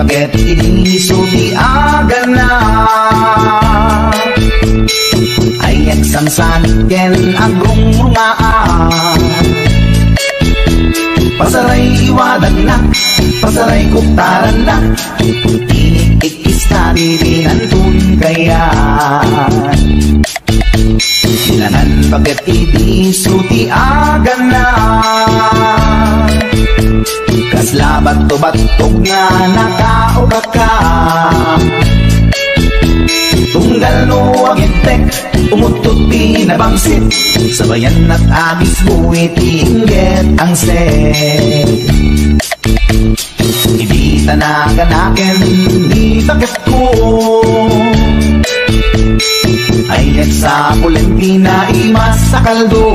Bakit inisulti aga na ay eksangsan ken agong mga pasaray iwadag na pasaray kuktaran na ikista dirinantun kaya sinanan bakit inisulti aga na kaslabat to batog nga nakaugat ka tunggal no agitek umutot pinabangsit sabayan at agis buwit ingget ang set hindi tanaganaken di takip ko ay sa Pulentina imas sa kaldo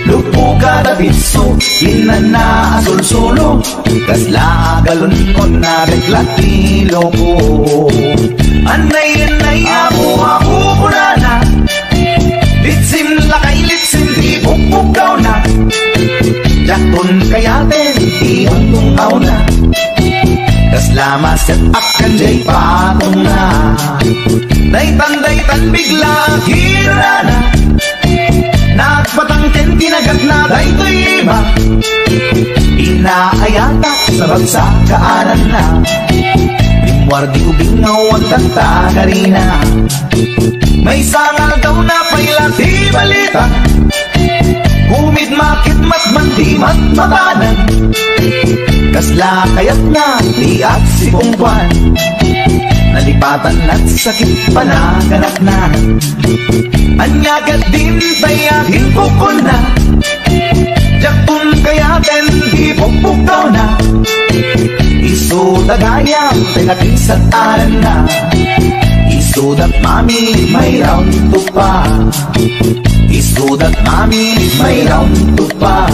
lupo kada bitso, inana sul-sulo kasla galon ko na reklatilo ko anay-anay ako punana litsim lakay litsim di bukbukaw na jakton kayaten iyong tungaw na kasla maset up kanjay patong na daytan bigla hirana nagpatangken kinagat na daytoy iba inaayata sa bagsakaanan na limwardi ubingaw ang tagtagarina may sangal daw na pailati balita kumid makit matmandi matmatanan kasla kayat na di at si Pungkwan nalipatan at sakit panaganap na anyagat din tayahin ko na jakpun kayaten di pukpukaw na isudagayang pinakisat aran na isudat mami may round to pa isudat mami may round to pa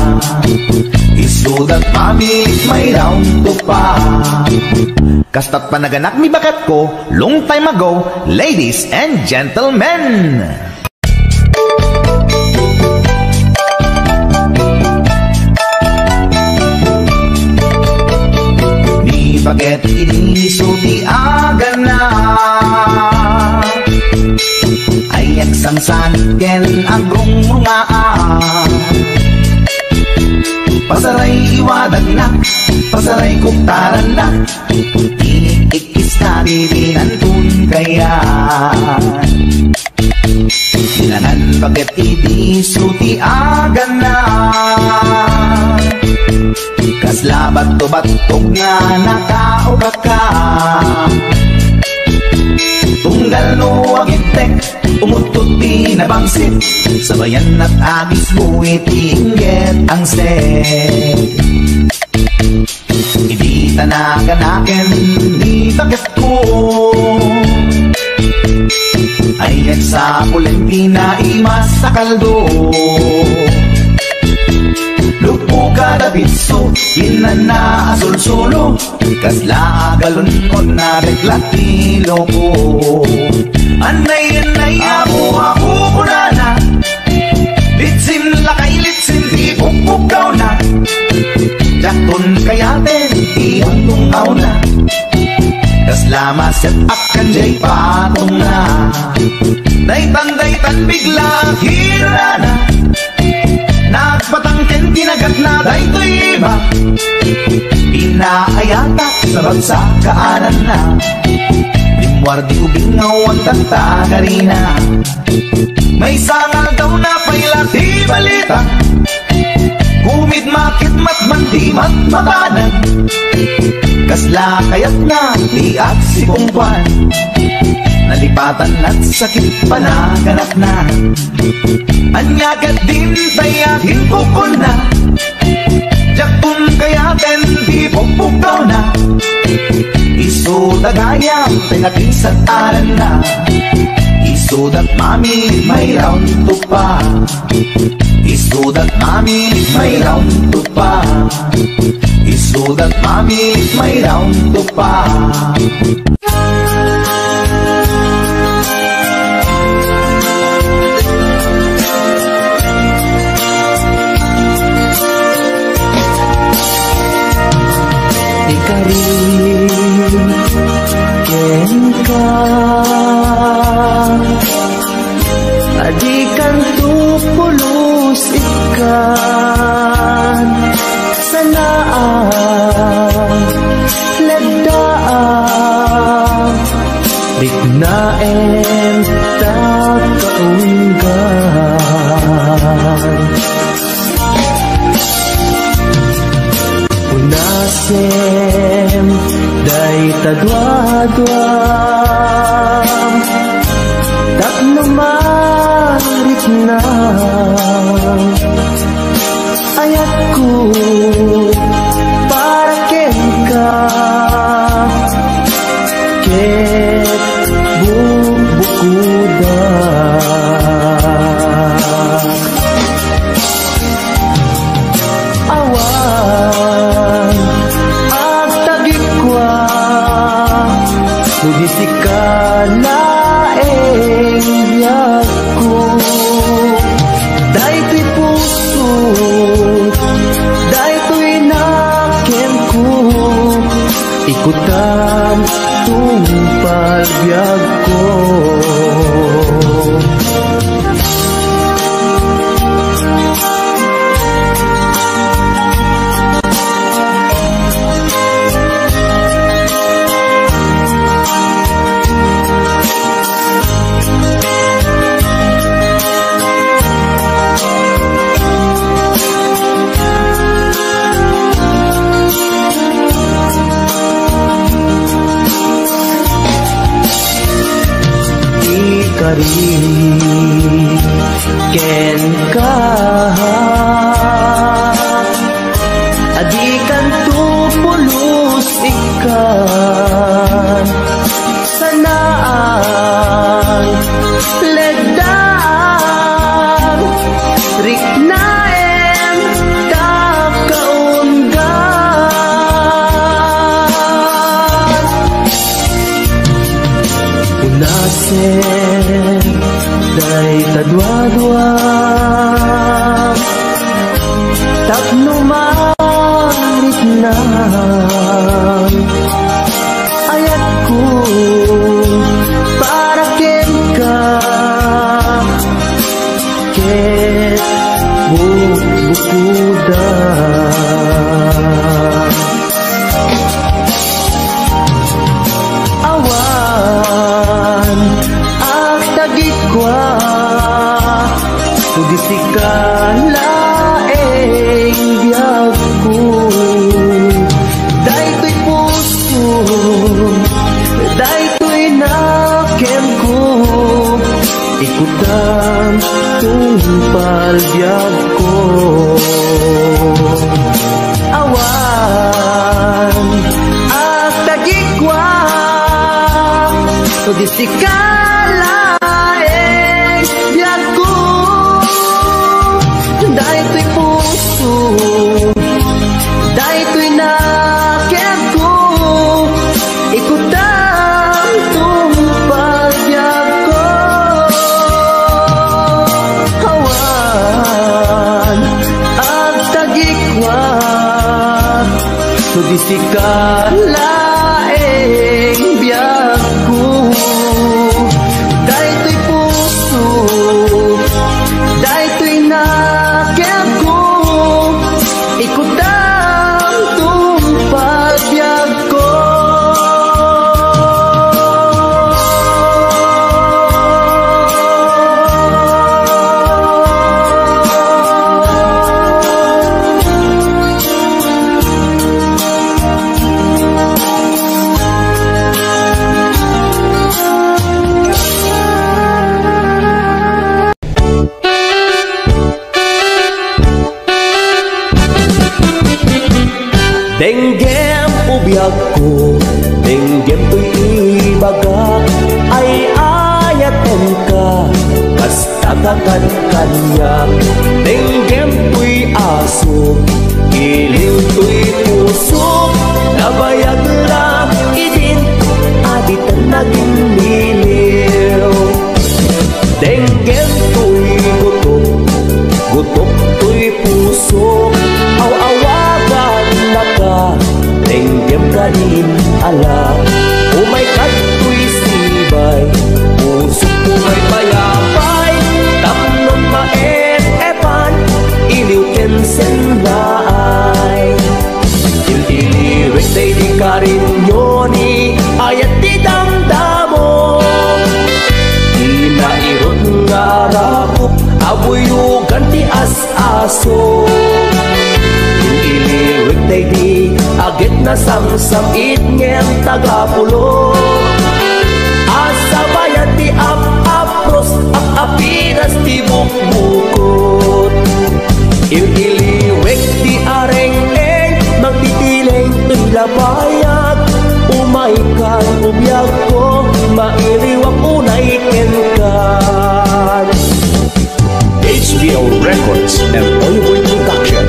isudat mami may round to pa kastat panaganak mi bakat ko long time ago, ladies and gentlemen. Di baget inisulti aga na ay eksangsan ken agong mga pasaray iwadag na pasaray kuktaran na ikista dirinantun kaya sinanan bakit inisulti aga na kaslabat to batog nga nakaugat ka tunggal no agitek umutot pinabangsit sabayan at agis buwit ingget ang set hindi tanaganaken di takip ko ay sa Pulentina imas sa kaldo lupo kada bitso inana sul-sulo kasla galon ko na reklatilo ko anay-anay ako punana litsim lakay litsim di pukpukaw na jakton kayaten iyong tungaw na kasla maset up kanjay patong na daytan bigla hirana nagpatangken kinagat na daytoy iba inaayata sa bagsakaanan na limwardi ubingaw ang tagtagarina may sangal daw na pailati balita kumid makit matmandi matmatanan kasla kayat na di at si Pungkwan nalipatan at sakit panaganap na anyagat din tayahin ko na jakpun kayaten di pukpukaw na isudagayang pinakisat aran na isudat mami may round to pa isudat mami may round to pa isudat mami may round to pa palbiag ko. Ken ka adikan tu pulus ikan sanaan ledang riknaen kakaungan unasen day tadwa-dwa tapno marit na ayat ko para ken ka ket bukuda awan ang tagikwa Sudisikalaeng biyag ko daytoy puso daytoy nakem ko ikutan tungpal biyag ko awan at tagikwa sudisikalaeng biyag ko daytoy puso daytoy nakem ko ikutan tungpagyag ko awan ag tagikwa sudisikalaeng biyag ko daytoy puso daytoy nakem ko ikutan tungpagyag ko Denggem ubiyag ko, denggem to'y ibagak, ay ayaten ka, basta kakad kanyak. Denggem to'y aso, iliw to'y puso, nabayag lang idin, aditan naging liliw. Denggem to'y gutok, gutok to'y puso, aw-awagan na ka, denggem ka din ala. Umay kato'y sibay, puso ko ay mayabay, tapnon maet-epan, iliw kensen baay. Il-iliwek day di ka rin yoni, ayat di damdamo, di nairot nga rakop, abuyugan ti as-aso. Il-iliwek day di agit na samsam itngem tagapulo, asabayan ti ap-apros ap-apinas ti bukbukot. Il-iliwek ti areng-eng magtitileng to'y labayag, umaikan ubiyag ko mairiwak unay kenkan. HBO Records and Oliver Production.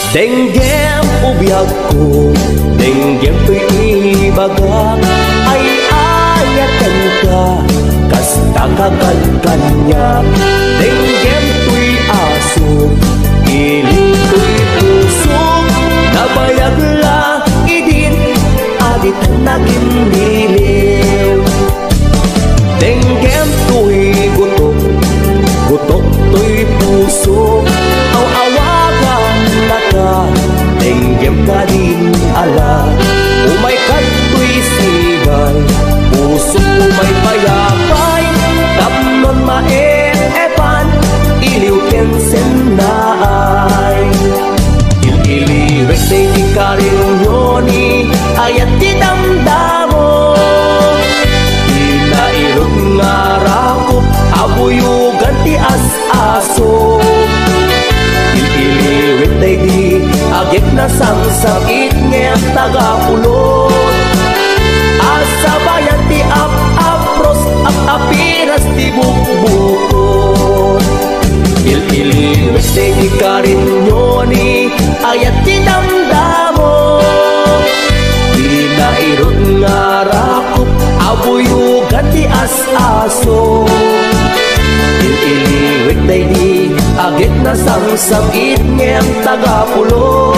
Denggem ubiyag ko, denggem to'y ibagak, ay ayatan ka, kasta kagalkanyak. Denggem to'y aso, iling to'y puso, nabayag la idin, adit naging niliw. Denggem to'y gutok, gutok to'y puso, aw-awagan na ka, denggem ka din ala. Umay kato'y sigay, puso umay payapay, tapnon maep-epan, iliw kensen na ay. Il-iliwek day di ka rin yoni, ayat di damdamo. Inairog nga rakop, abuyugan ti as-aso. Il-iliwek day di, agit na sangsakit ngayang tagapulot. Asabayan ti ap-apros, ap-apiras ti bukbukot. Il-iliwek day di ka rin yoni, ayat ti damdamo. Inairog nga rakop, abuyugan ti as-aso. Il-iliwek day di, agit na sangsakit ngayang tagapulot.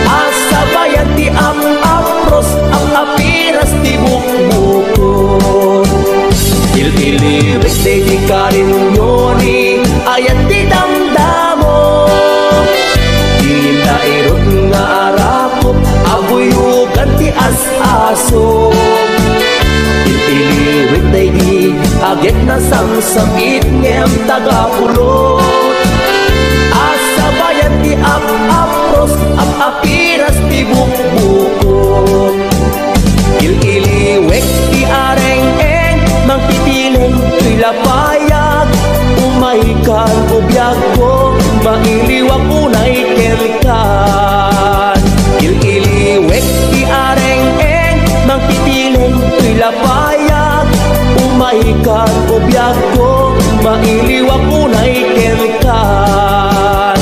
Asabayan ti ap-apros, ap-apiras ti bukbukot. Il-iliwek day di ka rin yoni, ayat ti damdamo. Inairog nga arakop, abuyugan ti as-aso. Il-iliwek day di, agit na sangsakit ngayang tagapulot. Asabayan ti ap-apros, ap-apiras ti bukbukot. Il-iliwek ti areng-eng, mangtitileng ti lapayag. Umaikan ubiyag ko, mailiwag unay kelkan. Il-iliwek ti areng-eng, mangtitileng ti lapayag. Umaikan ubiyag ko, mailiwag unay kelkan.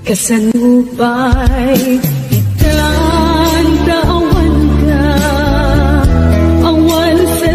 Kasanubay, itang taawan ka, awan sa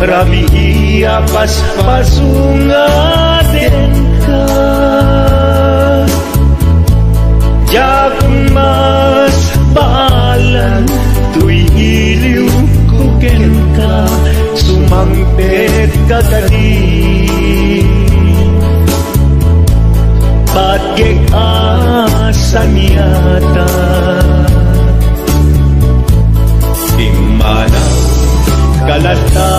Rabi paspasunga din ka. Jakong mas baalan tuy iliw kuken ka. Sumangpet ka kadi Bagay asan yata Imana kalata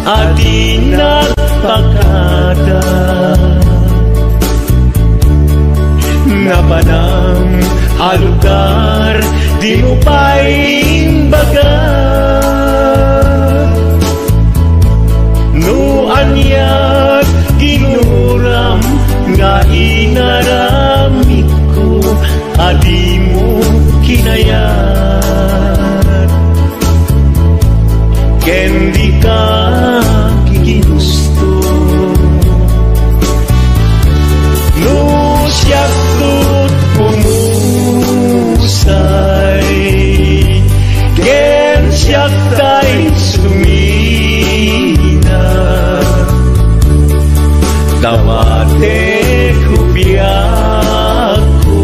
ati nagpakada Napanang alugar di mo pa'y baga No anyag ginuram nga inaramit ko adi mo kinayat ken di ka ginusto no siyak tut pumusay ken siyak tay sumina dawate kubiako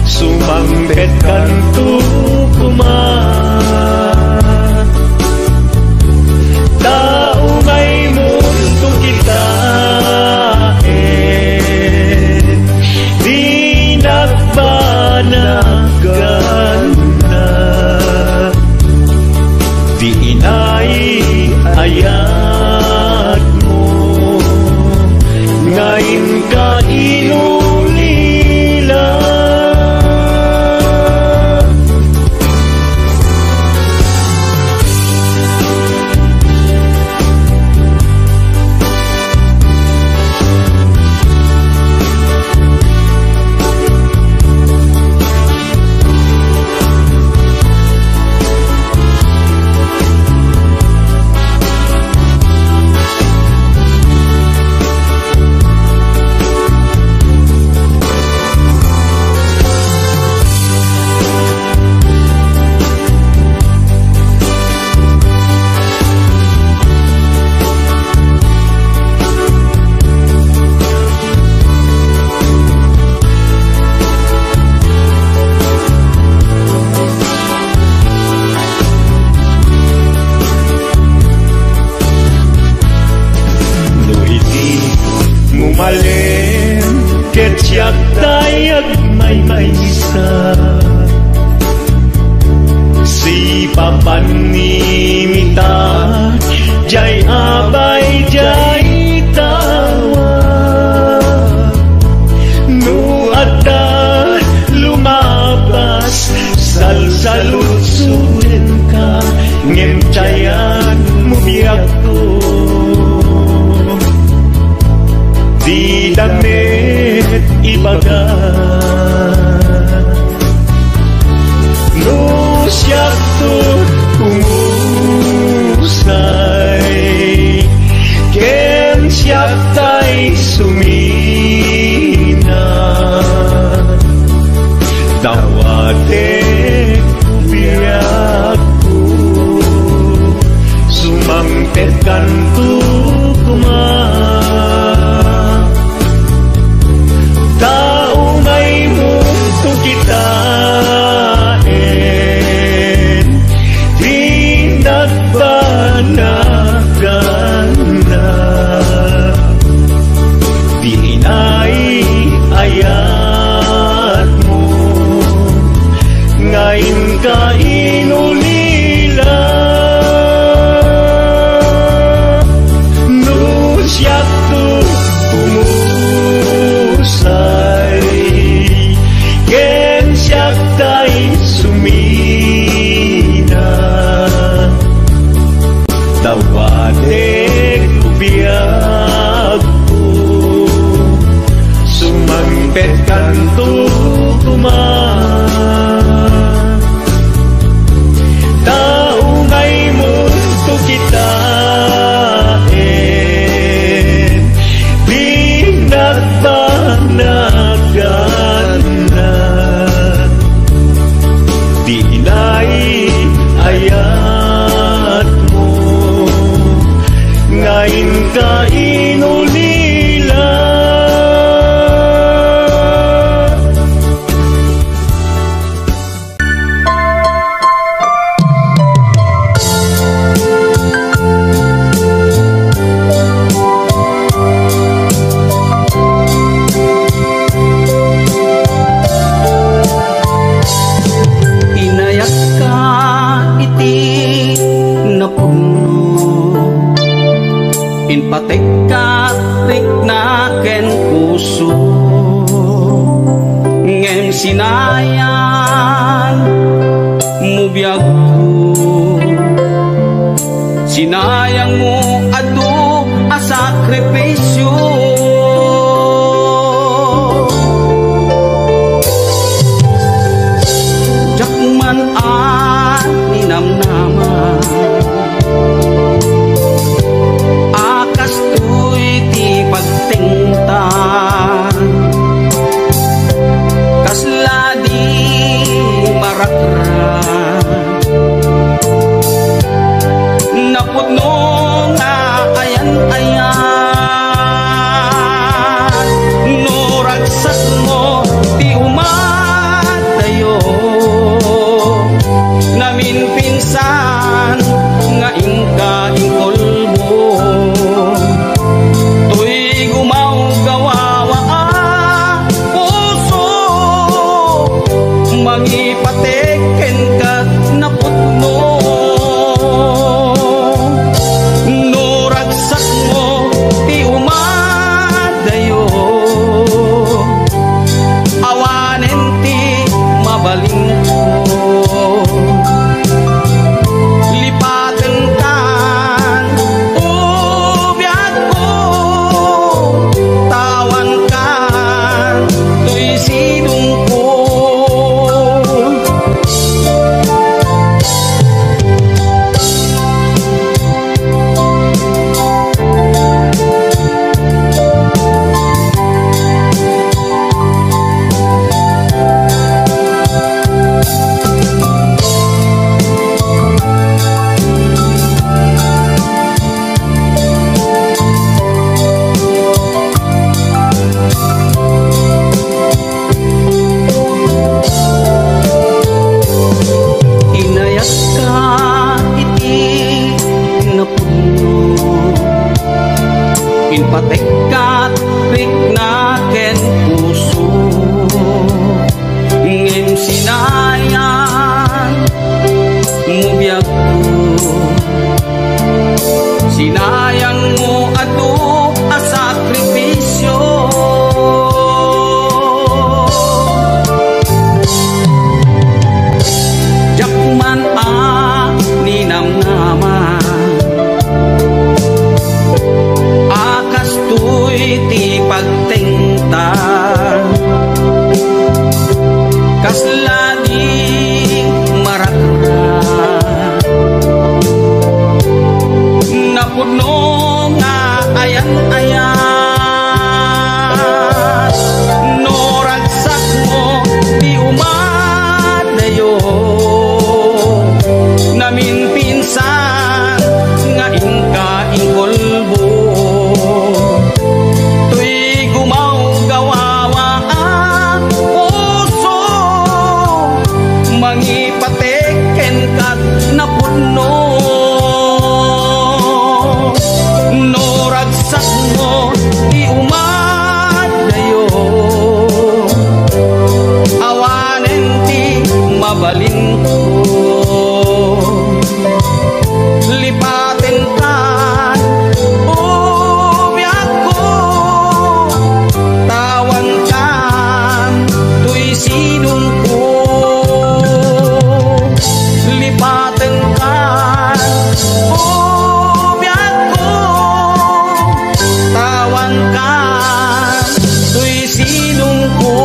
sumambet kantu kuma taumay mundo kita di nagbanagan na di inay ayat mo ngayon ka inulila Malin, ketyak tayag may isa Si papanimita, jay abay, jay tawa No ada lumabas, salsalutsunin ka Ngemcayan mo biyak ko Di damit ibaga No siyak tut kumusay Ken siyak tay sumina Dawate kubiyak ko Sumangpet kantu kumay Taumay mundo kitain Di nagbanagan na Di inay ayat mo Ngayon ka inulila No siyak to Ken siyak tay sumina Tawade kubiyak ko Sumangpet kanto kuma Taumay mundo kita Di nagbanagan na Di inay ayat mo kain kain ulila. Inayak ka iti napuno, inpatek ka riknaken puso, ngem sinayan mubiyag ko, sinayang mo adu a sakripisyo. Jakman at ninamnaman, akas to'y ti pagtingtan, kasla di marakran, napudno nga ayan-ayan, no ragsak mo di umadayo, namin pinsan nga ingka-ing kolbo, to'y gumaw-gawawa ang puso, mangipateken kat napudno, no ragsak mo ti umadayo, awanen ti mabaling ko, lipaten kan ubiyag ko, tawan kan to'y sidong ko. Inayak ka iti napuno, inpatek ka riknaken puso, ngem sinayan mubiyag ko, sinayang mo adu a sakripisyo. Jakman a ninamnaman, akas to'y ti pagtingtan, kasla di marakran, napudno nga ayan-ayan, no ragsak mo di umadayo, namin pinsan nga ingka-ing kolbo, to'y gumaw-gawawa ang puso, mangipateken kat napudno, no ragsak mo di umadayo, awanen ti mabalin ko, lipaten kan ubiyag ko, tawan kan to'y sidong ko, lipaten kan ubiyag ko, tawan kan to'y sidong ko.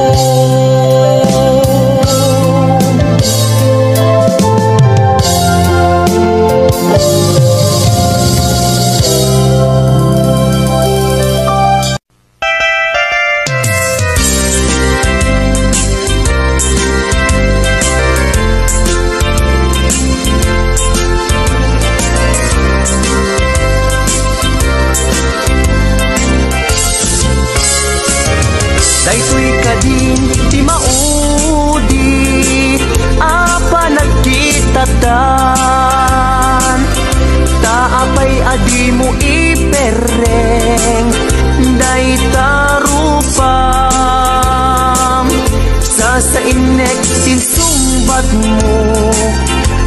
sumbat mo.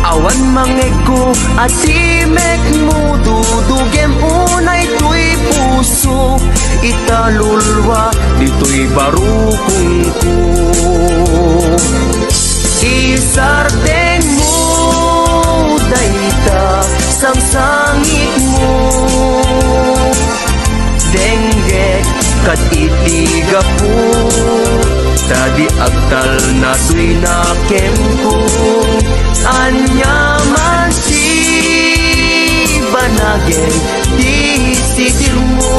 Awan mangego at imek mo, dudugem unay tuy puso. Italulwa dito'y barukong ko. Isardeng mo dayta sang sangit mo. Denggek kat itiga po, tadi agtal na tuy nakem ko. Anyaman si banageng di sitir mo.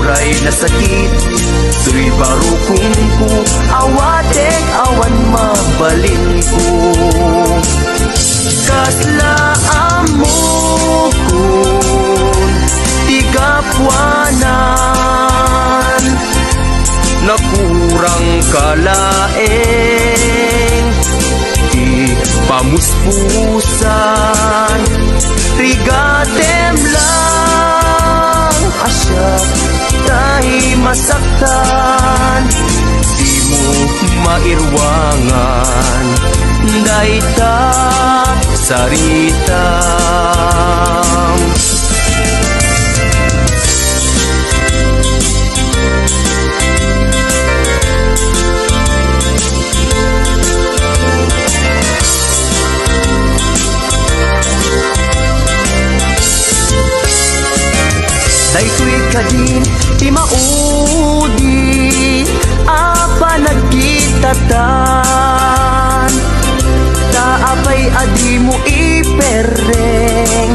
Uray na sakit, tuy barukong ko. Awatek awan mabalin ko. Kaslaan mo kun tigapwanan, nakurang kalaeng di pamuspusan. Rigatem lang asyak tahi masaktan, di mo mairwangan dayta sarita. Daytoy kadin ti maudi apa nagkitatan. Taapay adi mo ipereng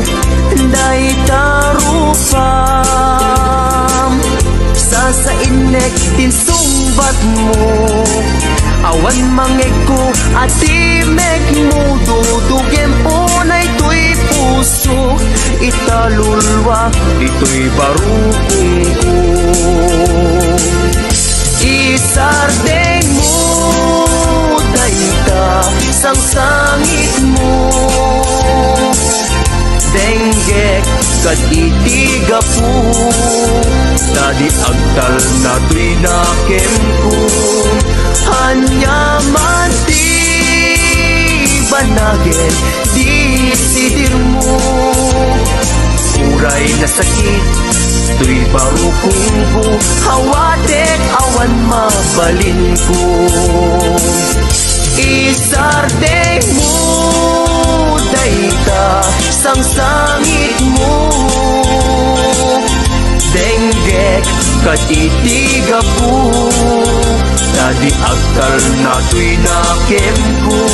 dayta rupam. Sa inek tinsumbat mo, awan mangego at imek mo, dudugem unay tuy puso. Italulwa ito'y barukong ko. Isardeng mo dayta sang sangit mo. Denggek kat itiga po, tadi agtal na tuy nakem ko. Anyaman di banagen di sidir mo. Uray na sakit, tuy barukong ko. Hawatek awan mabalin ko. Isardeng mo dayta sang sangit mo. Denggek kat itiga po, tadi agtal na tuy nakem ko.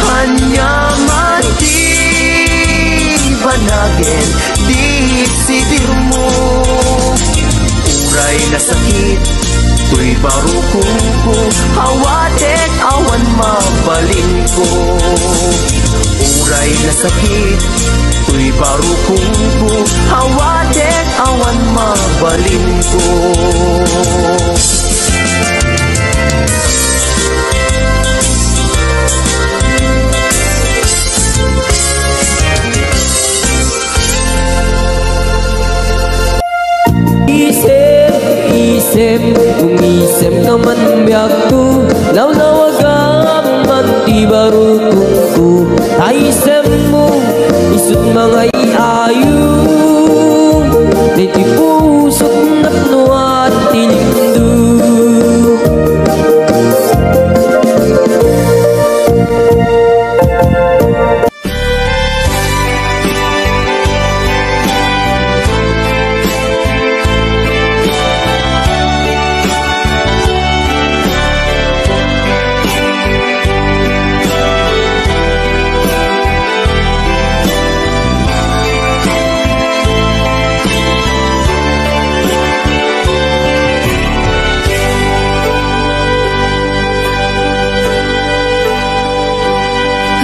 Hanyaman di banagen di sidir mo. Uray na sakit, tuy barukong ko. Hawatek awan mabalin ko. Uray na sakit, tuy barukong ko. Hawatek awan mabalin ko. Umisip naman biyak ko, lawlawagan man di barukong ko. Aisem mo, isut mga iayong, niti pusot na nuat tilindu.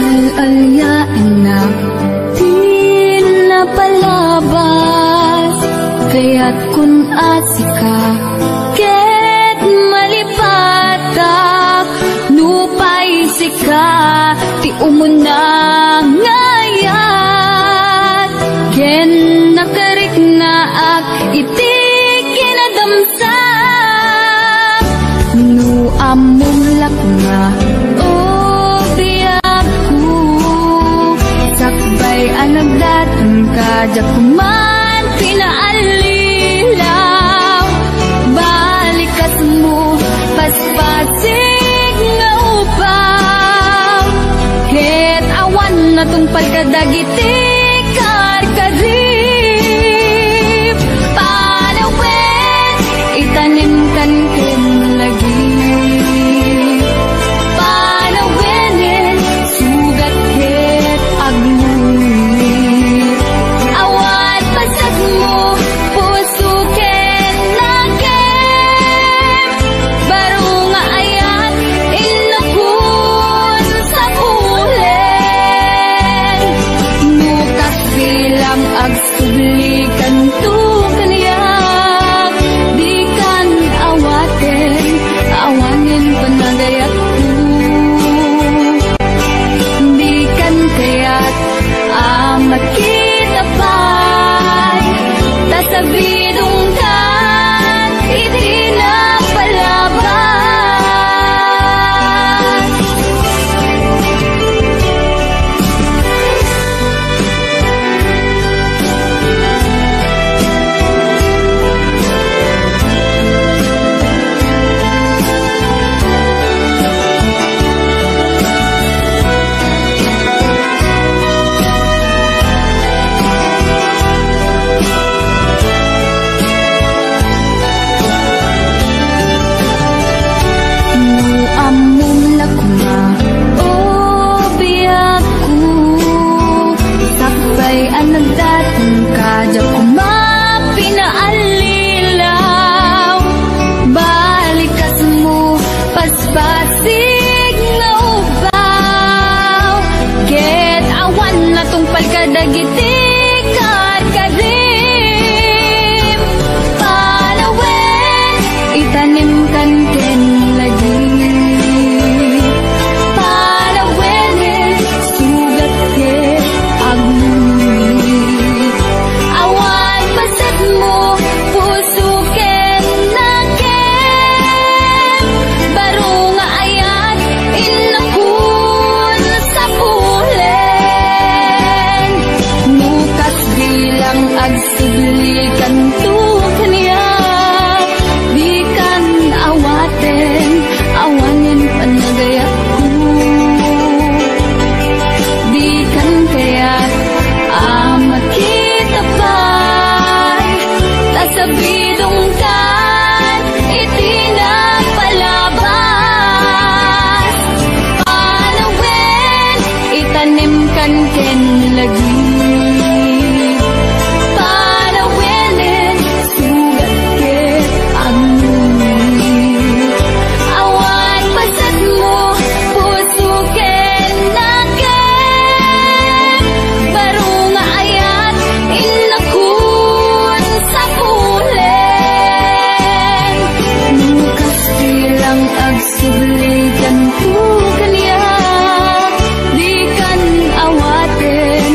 Al-alyain na di napalabas, kaya't kun asika ket malipatak, nupay sika ti umuna ngayat. Ken nakarik na ak iti kinadamsak, nu amulak nga kajak kuman pinaalilaw. Balikas mo paspasig nga upaw. Ket awan na tong pagkadagiti karkarib. Panawen itanim kan ken lagi. Panawen sugat ket agluit. Awan pasag mo puso ken nakem. Baro nga ayat inakun sa pulen. Nukas bilang agsublikan tu kaniyak. Di kan awaten, awanin panagayat ko. Di kan kaya't makita pa'y tasabidong kan itinapalaban. Amum lakma o biyak ko. Sakbay ang nagdatong kajak kuma pinaalilaw. Balikas mo paspasig nga ubaw. Ket awan na tong pagkadagiti karkarim. Panawen itanim kan ken lagi. Panawen sugat ket agluit. Awan pasag mo puso ken nakem. Baro nga ayat inakun sa pulen. Nukas bilang agsublikan tu kaniyak. Di kan awaten, awanin panagayat ko. Di kan kaya't makita pa'y tasabidong kan itinapalaban. Panawen itanim kan ken lagi. Panawen sugat ket agluit. Awan pasag mo puso ken nakem. Baro nga ayat inakun sa pulen. Nukas bilang agsublikan ko kaniyak. Di kan awaten,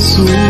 puso.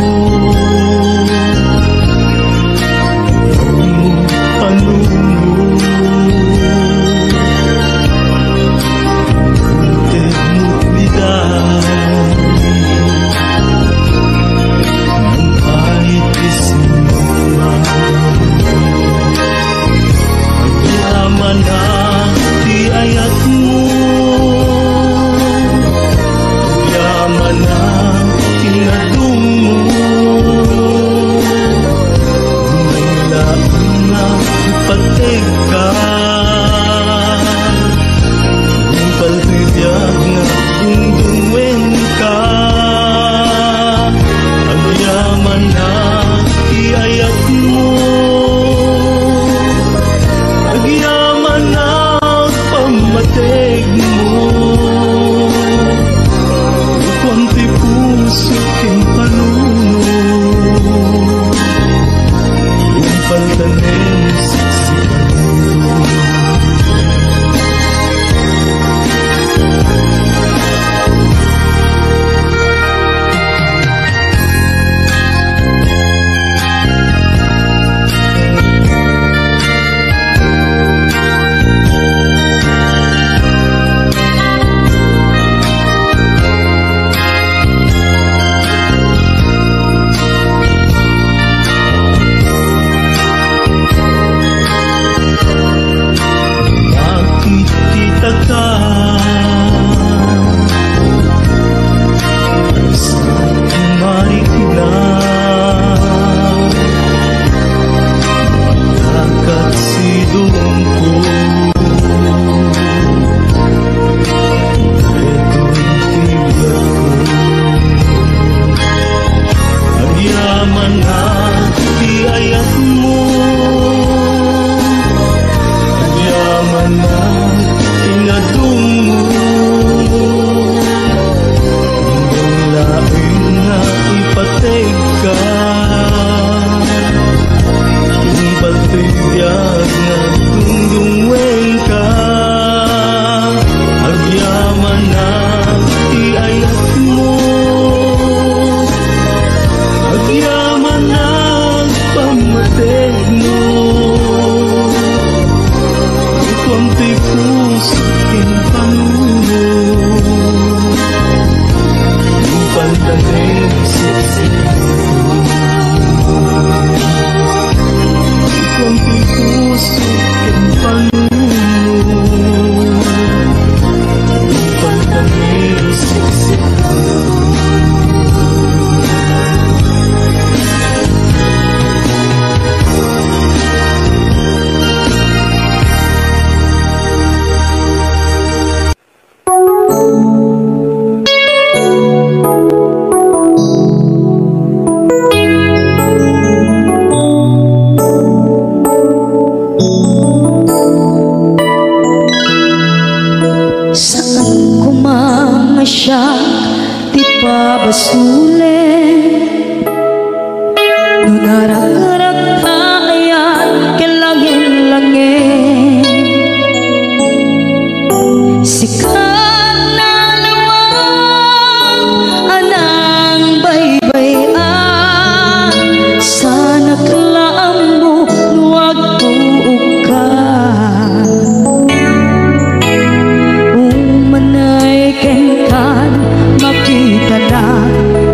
Makita na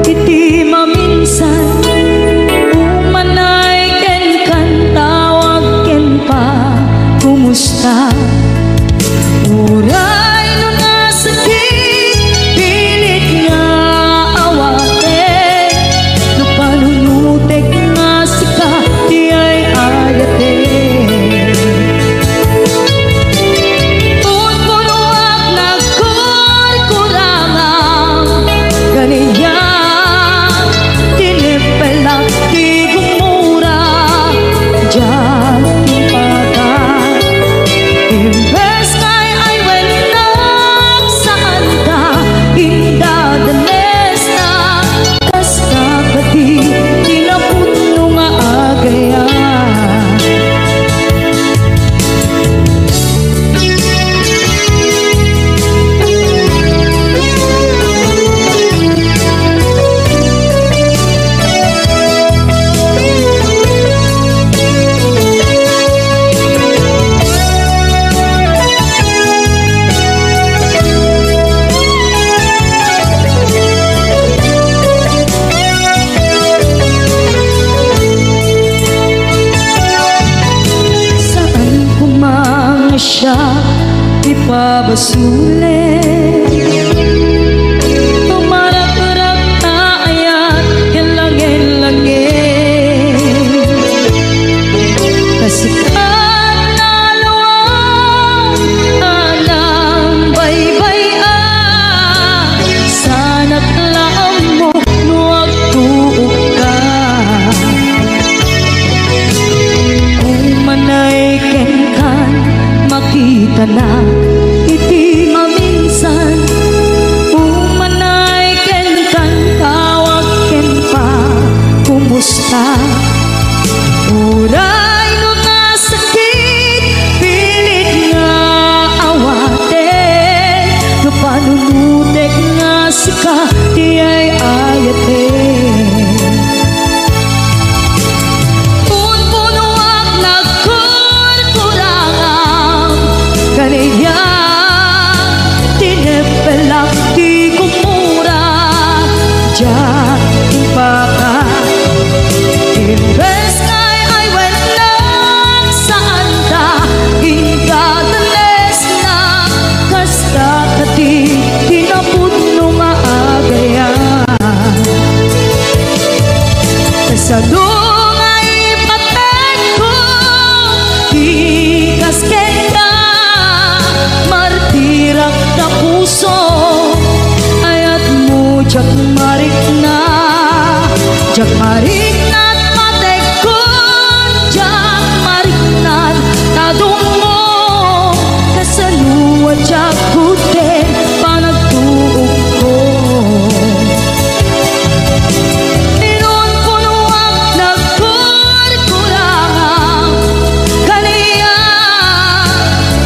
iti maminsan, umana siya ipabasuli. Tumarap-rap na ayat yung langin-langin, kasikat na luwang anang baybay-an. Sana't laam mo nuwag tuog ka, manay kenkan makita na iti maminsan. Manay kenkan tawag ken pa kumusta. Uray no nga sakit pilit nga awaten, no panunutek nga sika di ay ayaten. Kaniya tinepelak di kumura, diyan baka imbes kay ay went lang saan ta ingkadales na kasta kati tinapudno maagaya. Kasadong ay paten ko di kaskenda martirak na puso ayat mo jak marik na matek ko, jak marik na tadong mo kasaluwa jak kuten panagtuog ko. Inon punuak na kurkurang kaniya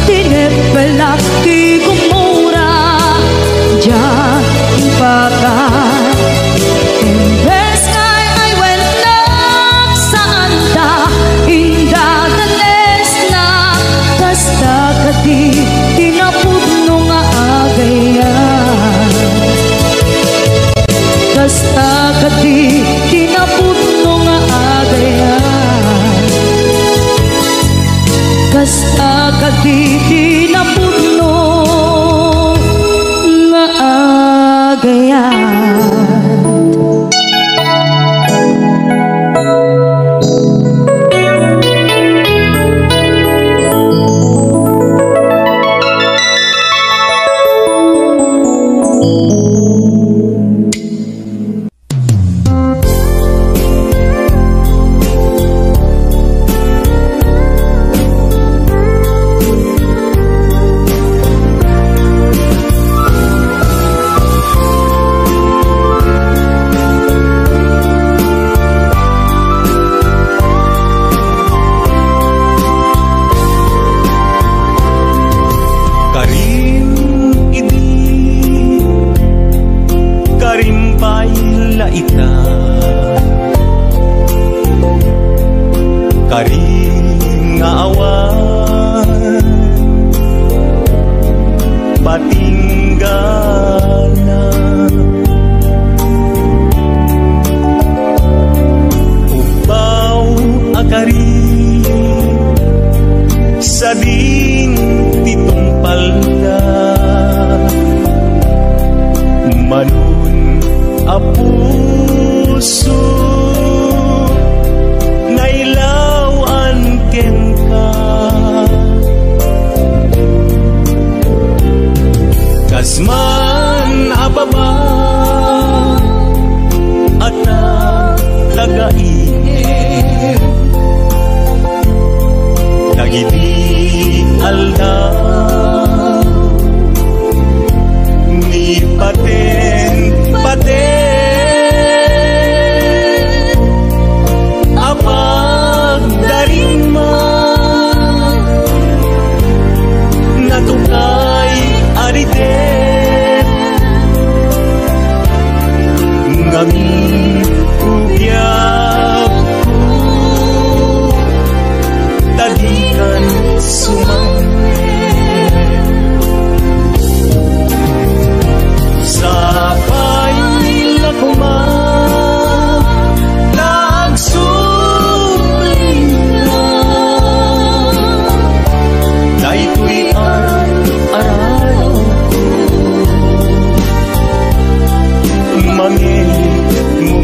tinepelak di kumura, diyan baka imbes kay ay went lang saan ta indadanes na kasta kati tinapudno nga agayan. Kasta kati tinapudno nga agayan. Kasta kati tinapudno nga agayan. Karing nga awan patinggana ubaw akari sa din titumpal na manun apuso nailawan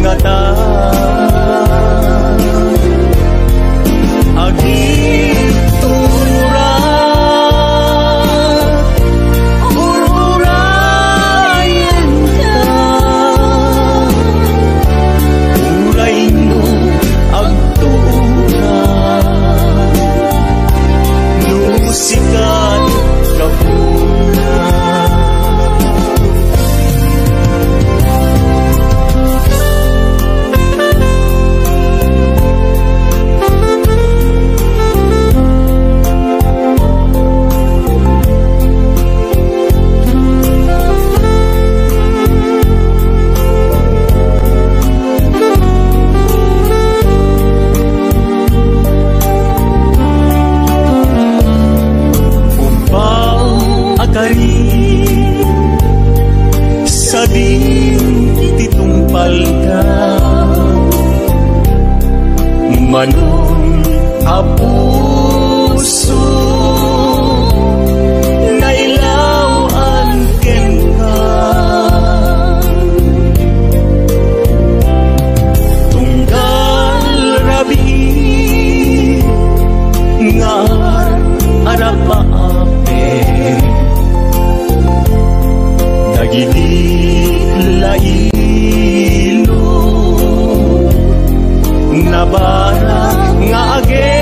kata agit tunuran ururayan ka uray no agtuuran nusikat kapunan sa din titumpal ka manong apuso nailawan ken ka tunggal rabi nga arapaape dagiti lailo nabara nga age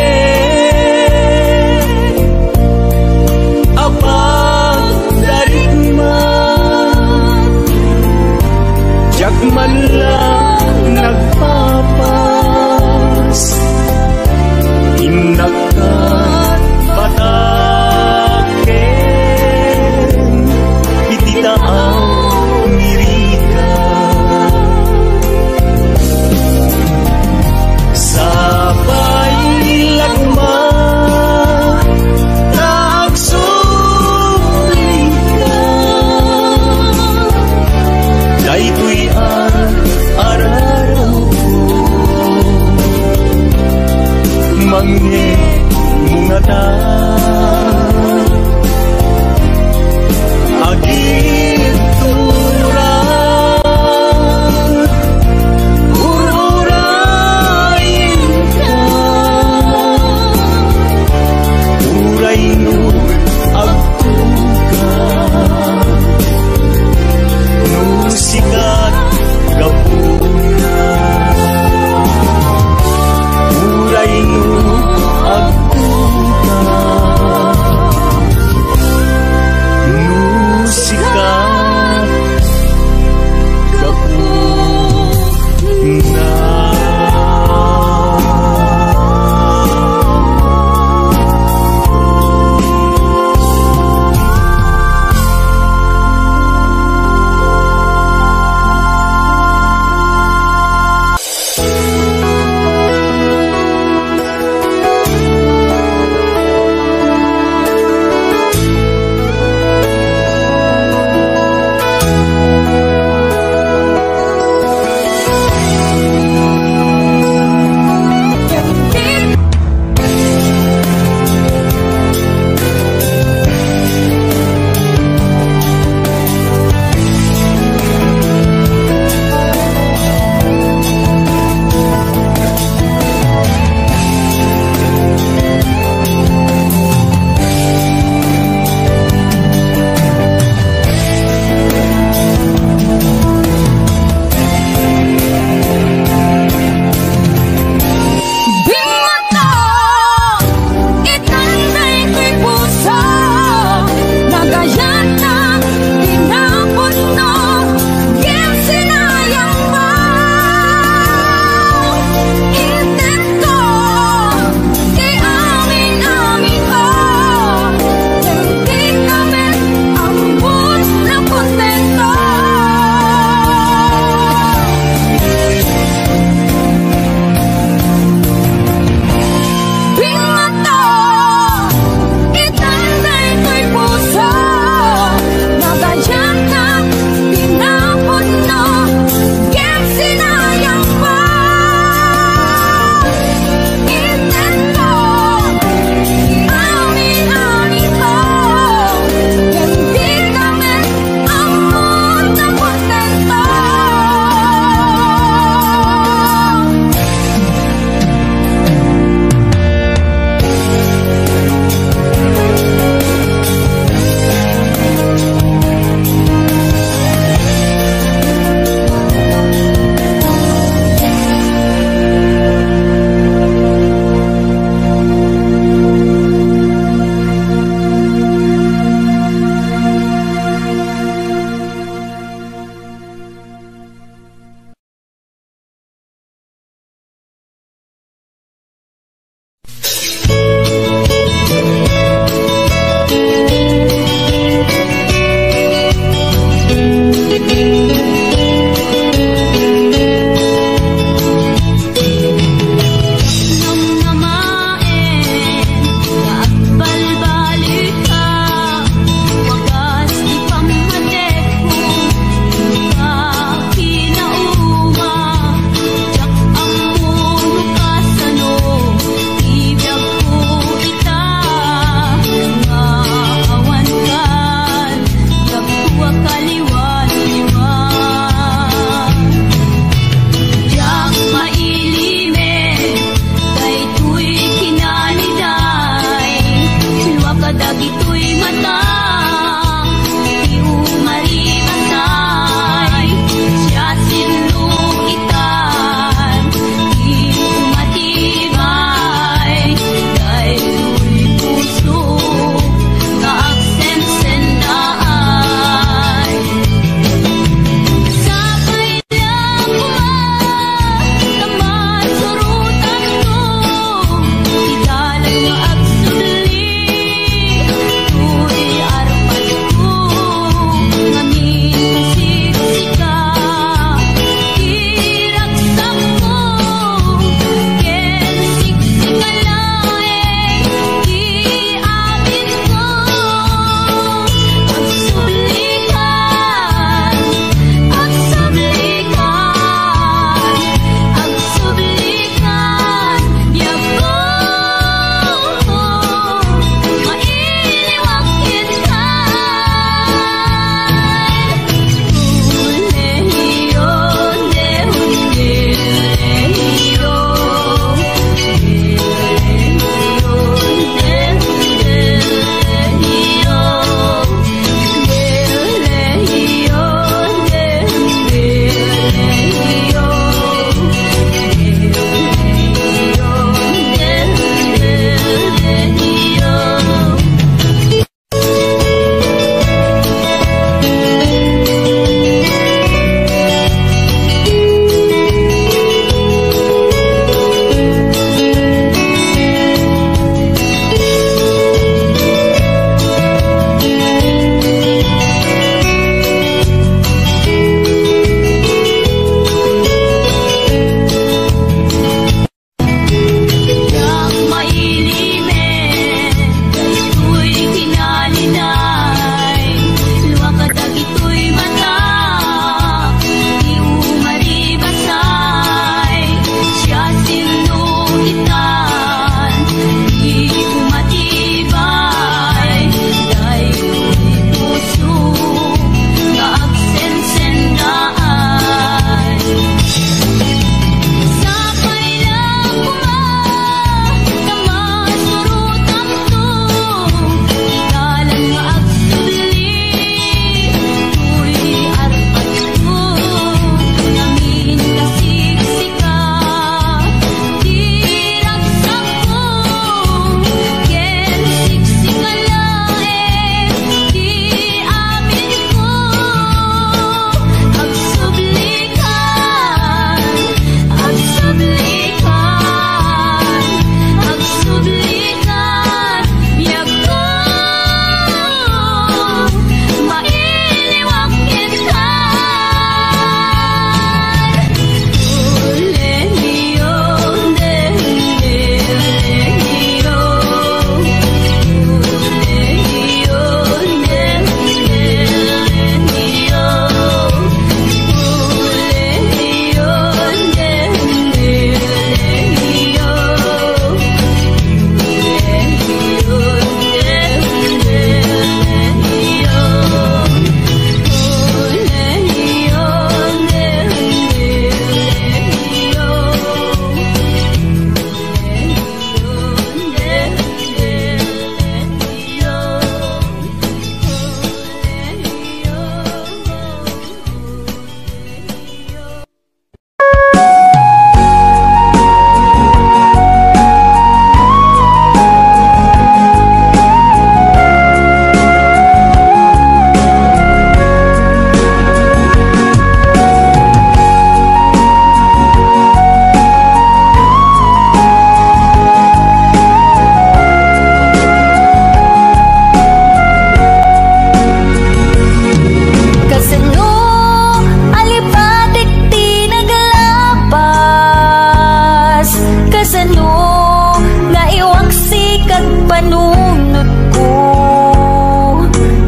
panunod ko.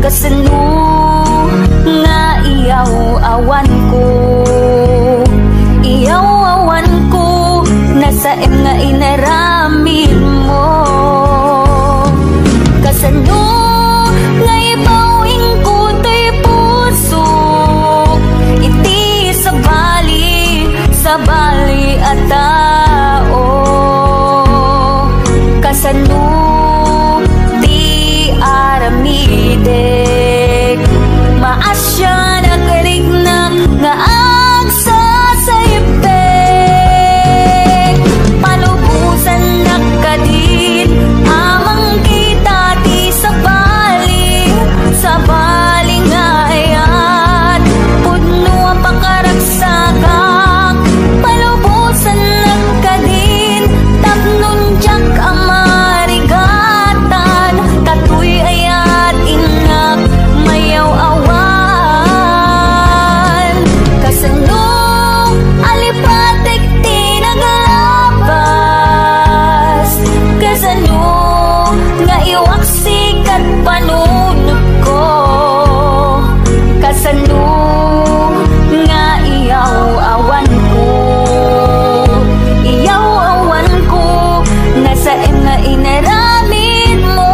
Kasano nga iyaw awan ko, iyaw awan ko, nasa nga inaramid mo. Kasano nga ibawing ko to'y puso, iti sa bali at tao. Kasano di aramidek, maasya nagarignak nga agsasaypek. Palubusan nakadin amang kita di sa bali nga ayat, pudno ang pagkaragsakak. Palubusan nakadin tapnon jak ang marigatan, katuy ayat inak mayaw awan. Kasano alipatek tinagalabas, kasano nga iwaksik at panunod ko. Kasano nga iyaw awan ko, iyaw awan ko, nasa nga inaramid mo.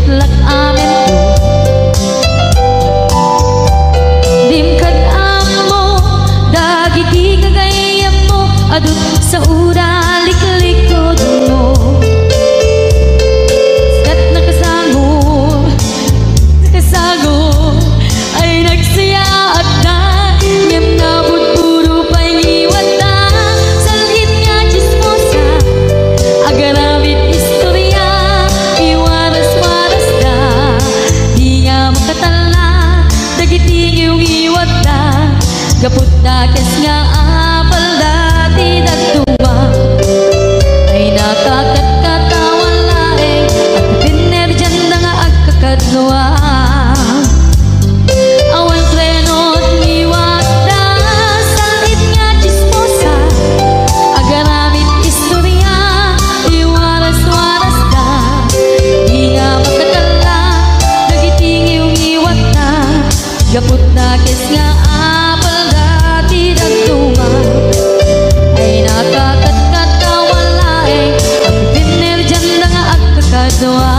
katlak amin to. Dimkad amo dagiti kagayam mo adut sa ura liklikod mo. Kat nakasago ay nagsaya at na ngem nabud puro pangiwat na salit nga chismosa agaramit istorya iwaras-waras da di nga makatala dagiting yung iwat da gaput da kes nga apal dati dagduma ay nakakatkatawan laeng at piner dyan na nga agkakadluwa. Awan krenot ngiwat da salit nga chismosa agaramit istorya iwaras-waras da di nga makatala dagiting yung iwat da gaput na kes nga apal dati dagduma ay nakakatkatawan laeng at piner dyan na nga agkakadluwa.